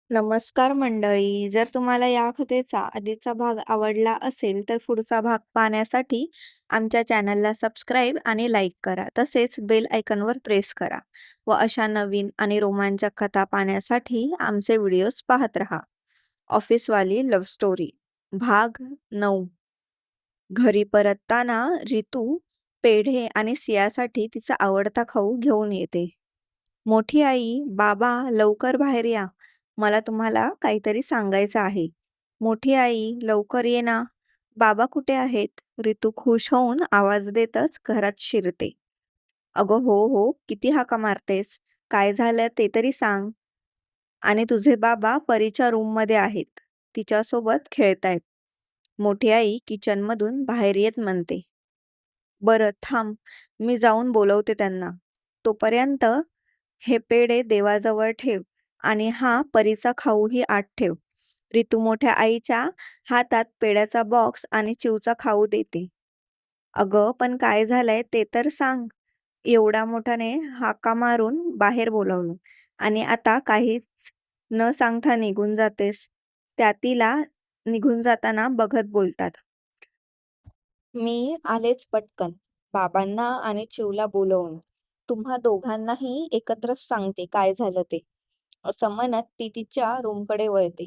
नमस्कार मंडळी. जर तुम्हाला या कथेचा आधीचा भाग आवडला असेल तर पुढचा भाग पाहण्यासाठी आमच्या चॅनलला सबस्क्राईब आणि लाईक करा. तसेच बेल आयकॉनवर प्रेस करा व अशा नवीन आणि रोमांचक कथा पाहण्यासाठी आमचे व्हिडिओज पाहत रहा. ऑफिसवाली लव्ह स्टोरी भाग 9. घरी परतताना रितू पेढे आणि सियासाठी तिचा आवडता खाऊ घेऊन येते. मोठी आई, बाबा लवकर बाहेर या. मला तुम्हाला काहीतरी सांगायचं आहे. मोठी आई, लवकर ये ना. बाबा कुठे आहेत? रितू खुश होऊन आवाज देतच घरात शिरते. अगं हो हो, किती हाका मारतेस? काय झालं ते तरी सांग. आणि तुझे बाबा परीच्या रूममध्ये आहेत. तिच्यासोबत खेळतायत. मोठी आई किचनमधून बाहेर येत म्हणते. बरं थांब, मी जाऊन बोलवते त्यांना. तोपर्यंत हे पेढे देवाजवळ ठेव आणि हा परीचा खाऊही आत ठेव. रितू मोठ्या आईच्या हातात पेढ्याचा बॉक्स आणि चिवचा खाऊ देते. अगं पण काय झालंय ते तर सांग. एवढ्या मोठ्याने हाका मारून बाहेर बोलावलं आणि आता काहीच न सांगता निघून जातेस. त्या तिला निघून जाताना बघत बोलतात. मी आलेच पटकन, बाबांना आणि चिवला बोलवून. तुम्हा दोघांनाही एकत्रच सांगते काय झालं ते. असं म्हणत ती तिच्या रूमकडे वळते.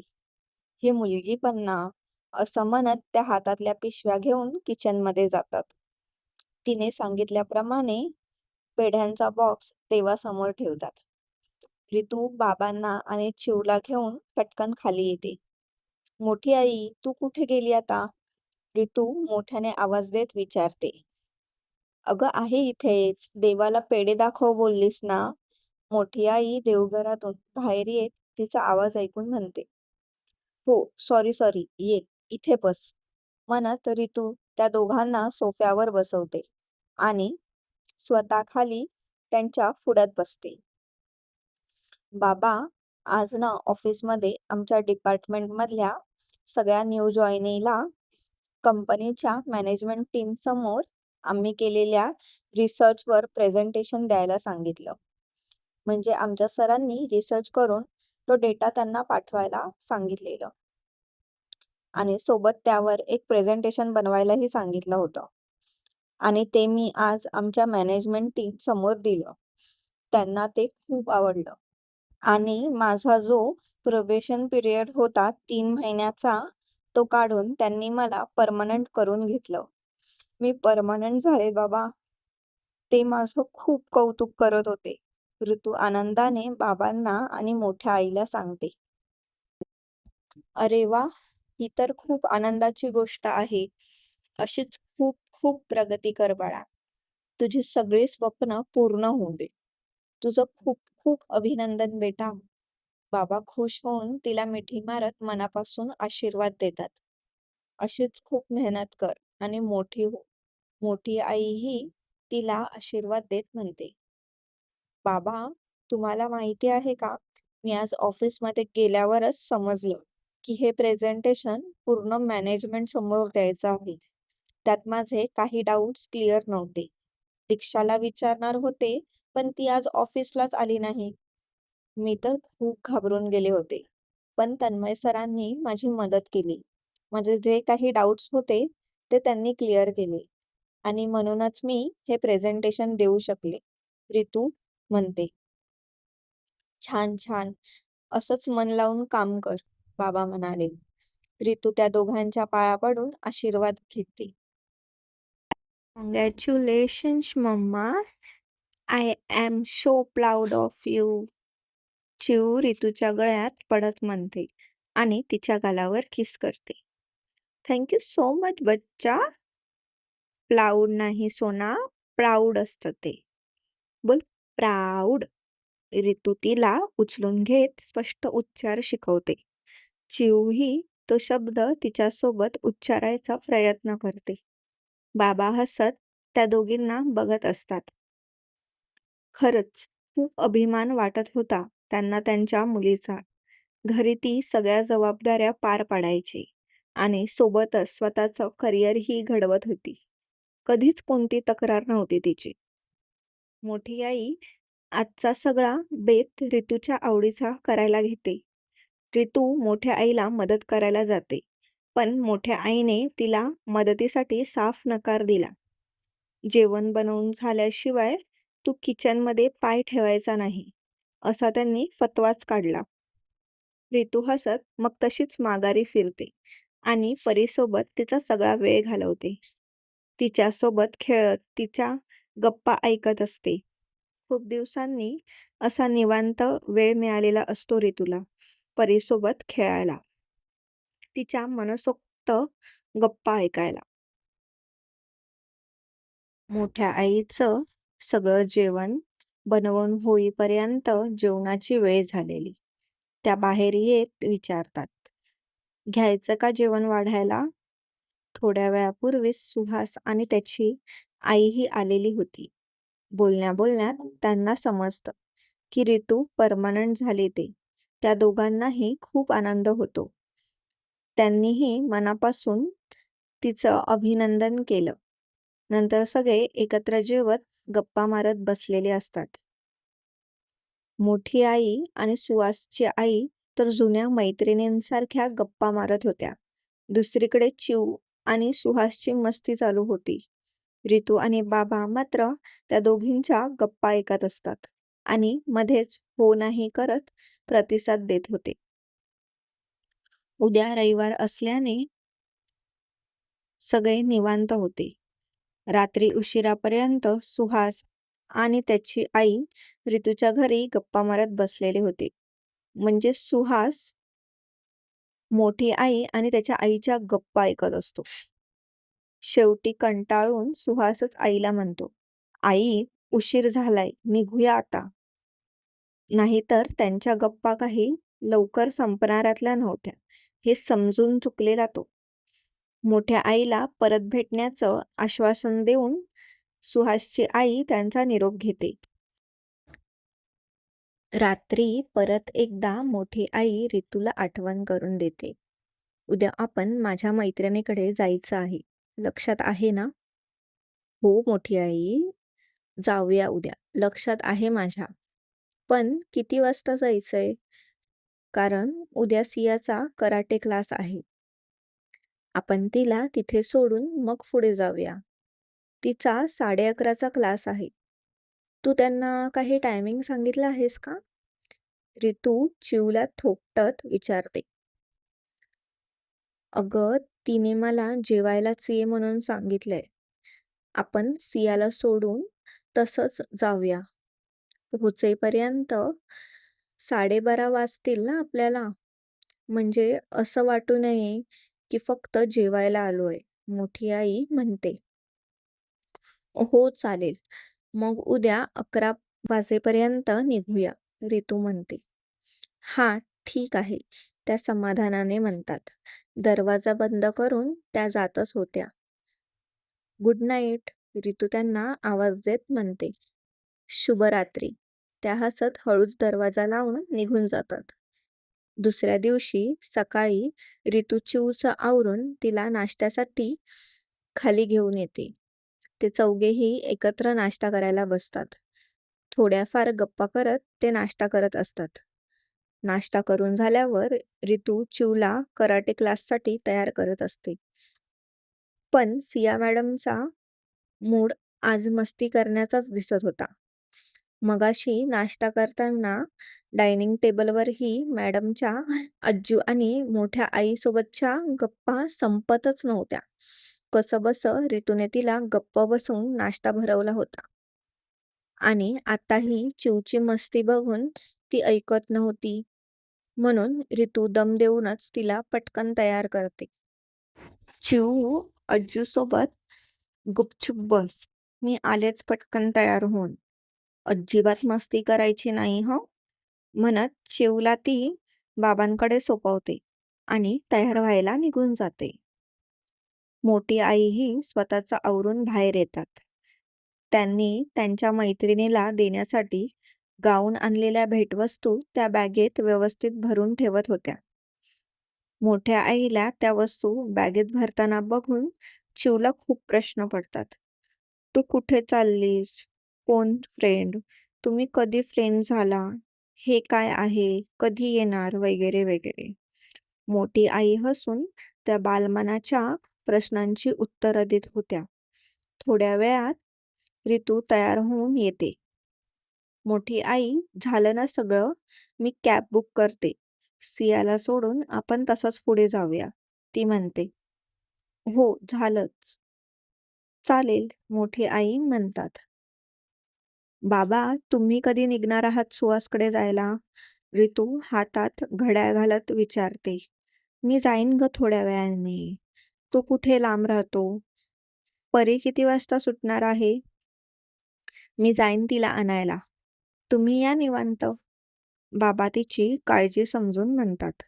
ही मुलगी पण ना, असं म्हणत त्या हातातल्या पिशव्या घेऊन किचनमध्ये जातात. तिने सांगितल्याप्रमाणे पेढ्यांचा बॉक्स देवासमोर ठेवतात. रितू बाबांना आणि चिवला घेऊन पटकन खाली येते. मोठी आई, तू कुठे गेली आता? रितू मोठ्याने आवाज देत विचारते. अगं आहे इथेच, देवाला पेढे दाखव बोललीस ना. मोठी आई देवघरातून बाहेर येत तिचा आवाज ऐकून म्हणते. हो, सॉरी सॉरी, ये इथे बस. म्हणत रितू त्या दोघांना सोफ्यावर बसवते आणि स्वतः खाली त्यांच्या पुढ्यात बसते. बाबा, आज ना ऑफिसमध्ये आमच्या डिपार्टमेंटमधल्या सगळ्या न्यू जॉईनीला कंपनीच्या मॅनेजमेंट टीम समोर आम्ही केलेल्या रिसर्चवर प्रेझेंटेशन द्यायला सांगितलं. म्हणजे आमच्या सरांनी रिसर्च करून तो डेटा त्यांना पाठवायला सांगितलेलं आणि सोबत त्यावर एक प्रेझेंटेशन बनवायलाही सांगितलं होतं. आणि ते मी आज आमच्या मॅनेजमेंट टीम समोर दिलं. त्यांना ते खूप आवडलं आणि माझा जो प्रोबेशन पिरियड होता 3 महिन्याचा, तो काढून त्यांनी मला परमनंट करून घेतलं. मी परमनंट झाले बाबा. ते माझं खूप कौतुक करत होते. ऋतू आनंदाने बाबांना आणि मोठ्या आईला सांगते. अरे वा, ही तर खूप आनंदाची गोष्ट आहे. अशीच खूप खूप प्रगती कर बाळा. तुझी सगळी स्वप्न पूर्ण होऊ दे. तुझं खूप खूप अभिनंदन बेटा. बाबा खुश होऊन तिला मिठी मारत मनापासून आशीर्वाद देतात. अशीच खूप मेहनत कर आणि मोठी हो. मोठी आईही तिला आशीर्वाद देत म्हणते. बाबा, तुम्हाला माहिती आहे का, मी आज ऑफिसमध्ये गेल्यावरच समजलं की हे प्रेझेंटेशन पूर्ण मॅनेजमेंट समोर द्यायचं आहे. त्यात माझे काही डाऊट्स क्लिअर नव्हते. दीक्षाला विचारणार होते, पण ती आज ऑफिसलाच आली नाही. मी तर खूप घाबरून गेले होते. पण तन्मय सरांनी माझी मदत केली. माझे जे काही डाऊट्स होते ते त्यांनी क्लिअर केले आणि म्हणूनच मी हे प्रेझेंटेशन देऊ शकले. रितू म्हणते. छान छान, असंच मन लावून काम कर, बाबा म्हणाले. रितू त्या दोघांच्या पाया पडून आशीर्वाद घेते. Congratulations mamma, I am so proud of you. Chiu रितूच्या गळ्यात पडत म्हणते आणि तिच्या गालावर किस करते. थँक्यू सो मच बच्चा. प्राऊड नाही सोना, प्राऊड असतं ते. बोल प्राऊड. रितू तिला उचलून घेत स्पष्ट उच्चार शिकवते. चिऊही तो शब्द तिच्यासोबत उच्चारायचा प्रयत्न करते. बाबा हसत त्या दोघींना बघत असतात. खरंच खूप अभिमान वाटत होता त्यांना त्यांच्या मुलीचा. घरी ती सगळ्या जबाबदाऱ्या पार पाडायची आणि सोबतच स्वतःचं करिअरही घडवत होती. कधीच कोणती तक्रार नव्हती तिची. मोठी आई आजचा सगळा बेत रितूच्या आवडीचा करायला घेते. रितू मोठ्या आईला मदत करायला जाते, पण मोठ्या आईने तिला मदतीसाठी साफ नकार दिला. जेवण बनवून झाल्याशिवाय तू किचनमध्ये पाय ठेवायचा नाही, असा त्यांनी फतवाच काढला. रितू हसत मग तशीच माघारी फिरते आणि परीसोबत तिचा सगळा वेळ घालवते. तिच्यासोबत खेळत तिच्या गप्पा ऐकत असते. खूप दिवसांनी असा निवांत वेळ मिळालेला असतो रितूला परीसोबत खेळायला, तिच्या मनसोक्त गप्पा ऐकायला. मोठ्या आईचं सगळं जेवण बनवून होईपर्यंत जेवणाची वेळ झालेली. त्या बाहेर येत विचारतात, घ्यायचं का जेवण वाढायला? थोड्या वेळापूर्वीच सुहास आणि त्याची आईही आलेली होती. बोलण्या बोलण्यात त्यांना समजतं की रितू परमनंट झाली ते. त्या दोघांनाही खूप आनंद होतो. त्यांनीही मनापासून तिचं अभिनंदन केलं. नंतर सगळे एकत्र जेवत गप्पा मारत बसलेले असतात. मोठी आई आणि सुहासची आई तर जुन्या मैत्रिणींसारख्या गप्पा मारत होत्या. दुसरीकडे चिऊ आणि सुहासची मस्ती चालू होती. रितू आणि बाबा मात्र त्या दोघींच्या गप्पा ऐकत असतात आणि मध्येच हो नाही करत प्रतिसाद देत होते. उद्या रविवार असल्याने सगळे निवांत होते. रात्री उशिरापर्यंत सुहास आणि त्याची आई रितूच्या घरी गप्पा मारत बसलेले होते. म्हणजे सुहास मोठी आई आणि त्याच्या आईच्या गप्पा ऐकत असतो. शेवटी कंटाळून सुहासच आईला म्हणतो, आई, उशीर झालाय, निघूया आता. नाहीतर त्यांच्या गप्पा काही लवकर संपणाऱ्यातल्या नव्हत्या हे समजून चुकलेला तो. मोठ्या आईला परत भेटण्याचं आश्वासन देऊन सुहासची आई त्यांचा निरोप घेते. रात्री परत एकदा मोठी आई रितूला आठवण करून देते, उद्या आपण माझ्या मैत्रिणीकडे जायचं आहे, लक्षात आहे ना? हो मोठी आई, जाऊया उद्या, लक्षात आहे माझ्या. पण किती वाजता जायचंय? कारण उद्या सियाचा कराटे क्लास आहे. आपण तिला तिथे सोडून मग पुढे जाऊया. तिचा 11:30चा क्लास आहे. तू त्यांना काही टायमिंग सांगितलं आहेस का? रितू चिवला थोपटत विचारते. अगं, तिने मला जेवायलाच ये म्हणून सांगितलंय. आपण सियाला सोडून तसंच जाऊया. पोहोचेपर्यंत 12:30 वाजतील ना आपल्याला. म्हणजे असं वाटू नये की फक्त जेवायला आलोय, मोठी आई म्हणते. हो चालेल, मग उद्या 11 वाजेपर्यंत निघूया, रितू म्हणते. हा ठीक आहे, त्या समाधानाने म्हणतात. दरवाजा बंद करून त्या जातच होत्या. गुड नाईट, रितू त्यांना आवाज देत म्हणते. शुभरात्री, त्या हसत हळूच दरवाजा लावून निघून जातात. दुसऱ्या दिवशी सकाळी रितू चिऊचं आवरून तिला नाश्त्यासाठी खाली घेऊन येते. ते चौघेही एकत्र नाश्ता करायला बसतात. थोड्याफार गप्पा करत ते नाश्ता करत असतात. नाश्ता करून झाल्यावर रितू चिऊला कराटे क्लाससाठी तयार करत असते. पण सिया मॅडमचा मूड आज मस्ती करण्याचाच दिसत होता. मगाशी नाश्ता करताना डायनिंग टेबलवरही मॅडमच्या आज्जू आणि मोठ्या आईसोबतच्या गप्पा संपतच नव्हत्या. कसंबसं रितूने तिला गप्प बसवून नाश्ता भरवला होता आणि आताही चिऊची मस्ती बघून ती ऐकत नव्हती. म्हणून रितू दम देऊनच तिला पटकन तयार करते. चिऊ, आज्जूसोबत गुपचूप बस, मी आलेच पटकन तयार होऊन. अजिबात मस्ती करायची नाही हं, म्हणत चिऊला ती बाबांकडे सोपवते आणि तयार व्हायला निघून जाते. मोठी आईही स्वतःचं आवरून बाहेर येतात. त्यांनी त्यांच्या मैत्रिणीला देण्यासाठी गाऊन आणलेल्या भेटवस्तू त्या बॅगेत व्यवस्थित भरून ठेवत होत्या. मोठ्या आईला त्या वस्तू बॅगेत भरताना बघून चिऊला खूप प्रश्न पडतात. तू कुठे चाललीस? कोण फ्रेंड? तुम्ही कधी फ्रेंड झाला? हे काय आहे, कधी येणार, वगैरे वगैरे. मोठी आई हसून त्या बालमनाच्या प्रश्नांची उत्तरं देत होत्या. थोड्या वेळात रितू तयार होऊन येते. मोठी आई, झालं ना सगळं? मी कॅब बुक करते. सियाला सोडून आपण तसंच पुढे जाऊया, ती म्हणते. हो, झालंच. चालेल, मोठी आई म्हणतात. बाबा, तुम्ही कधी निघणार आहात सुहासकडे जायला? रितू हातात घड्याळ घालत विचारते. मी जाईन ग थोड्या वेळाने. तो कुठे लांब राहतो? परी किती वाजता सुटणार आहे? मी जाईन तिला आणायला. तुम्ही या निवांत. बाबा तिची काळजी समजून म्हणतात.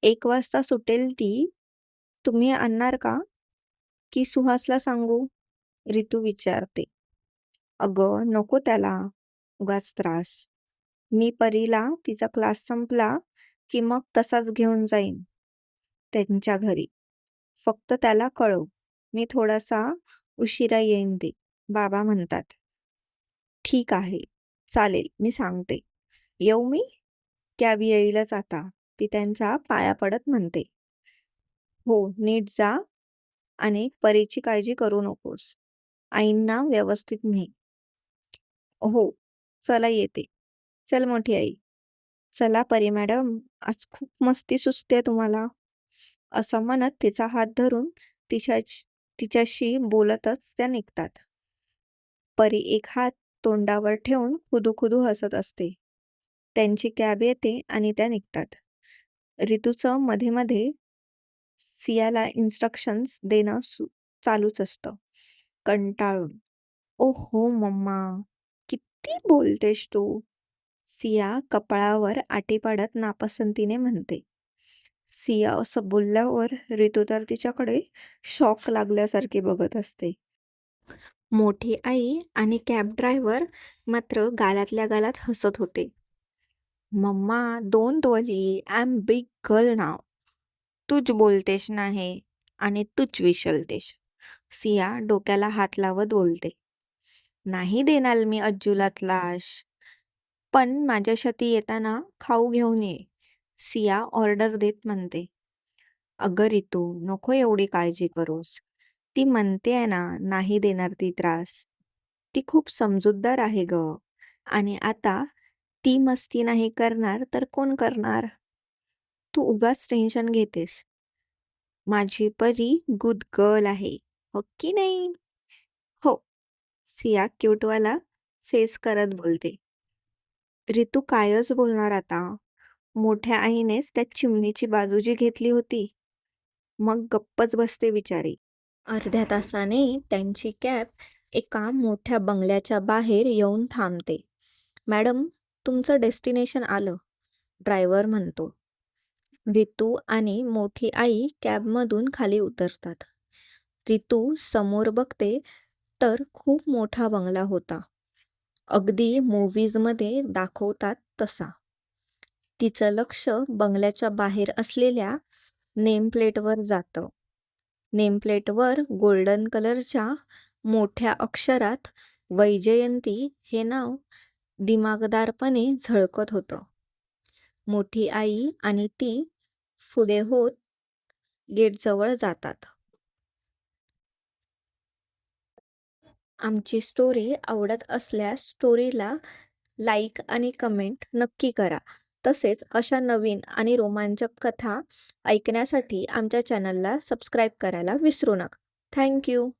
1 वाजता सुटेल ती. तुम्ही आणणार का? की सुहासला सांगू? रितू विचारते. अगं नको त्याला उगाच त्रास. मी परीला तिचा क्लास संपला की मग तसाच घेऊन जाईन त्यांच्या घरी. फक्त त्याला कळव, मी थोडासा उशिरा येईन ते. बाबा म्हणतात. ठीक आहे, चालेल, मी सांगते. येऊ मी? कॅब येईलच आता, ती त्यांच्या पाया पडत म्हणते. हो, नीट जा आणि परीची काळजी करू नकोस. आईंना व्यवस्थित ने. हो, चला येते. चल मोठी आई. चला परी मॅडम, आज खूप मस्ती सुचते तुम्हाला. असं म्हणत तिचा हात धरून तिच्याशी बोलतच त्या निघतात. परी एक हात तोंडावर ठेवून खुदूखुदू हसत असते. त्यांची कॅब येते आणि त्या निघतात. रितूचं मध्ये मध्ये सियाला इन्स्ट्रक्शन्स देणं चालूच असतं, कंटाळून. ओहो मम्मा, किती बोलतेस तू? सिया कपाळावर आटी पाडत नापसंतीने म्हणते. सिया असं बोलल्यावर रितू तर तिच्याकडे शॉक लागल्यासारखी बघत असते. मोठी आई आणि कॅब ड्रायव्हर मात्र गालातल्या गालात हसत होते. Mamma, don't worry, I am big girl now. तूच बोलतेस नाही आणि तूच विसरतेस. सिया डोक्याला हात लावत बोलते. नाही देणार मी अज्जूला त्रास. पण माझ्यासाठी येताना खाऊ घेऊन ये, सिया ऑर्डर देत म्हणते. अगं रितू, नको एवढी काळजी करूस. ती म्हणतेय ना नाही देणार ती त्रास. ती खूप समजूतदार आहे ग. आणि आता ती मस्ती नाही करणार तर कोण करणार? तू उगाच टेन्शन घेतेस. माझी परी गुड गर्ल आहे, हो की नाही? हो, सिया क्यूटवाला फेस करत बोलते. रितू कायच बोलणार आता? मोठ्या आईनेच त्या चिमणीची बाजू जी घेतली होती, मग गप्पच बसते बिचारी. अर्ध्या तासाने त्यांची कॅब एका मोठ्या बंगल्याच्या बाहेर येऊन थांबते. मॅडम, तुमचं डेस्टिनेशन आलं, ड्रायव्हर म्हणतो. रितू आणि मोठी आई कॅबमधून खाली उतरतात. रितू समोर बघते तर खूप मोठा बंगला होता, अगदी मूव्हीजमध्ये दाखवतात तसा. तिचं लक्ष बंगल्याच्या बाहेर असलेल्या नेमप्लेटवर जातं. नेमप्लेटवर गोल्डन कलरच्या मोठ्या अक्षरात वैजयंती हे नाव दिमागदारपणे झळकत होतं. मोठी आई आणि ती पुढे होत गेटजवळ जातात. आमची स्टोरी आवडत असल्यास स्टोरीला लाईक आणि कमेंट नक्की करा. तसेच अशा नवीन आणि रोमांचक कथा ऐकण्यासाठी आमच्या चॅनलला सबस्क्राईब करायला विसरू नका. थँक्यू.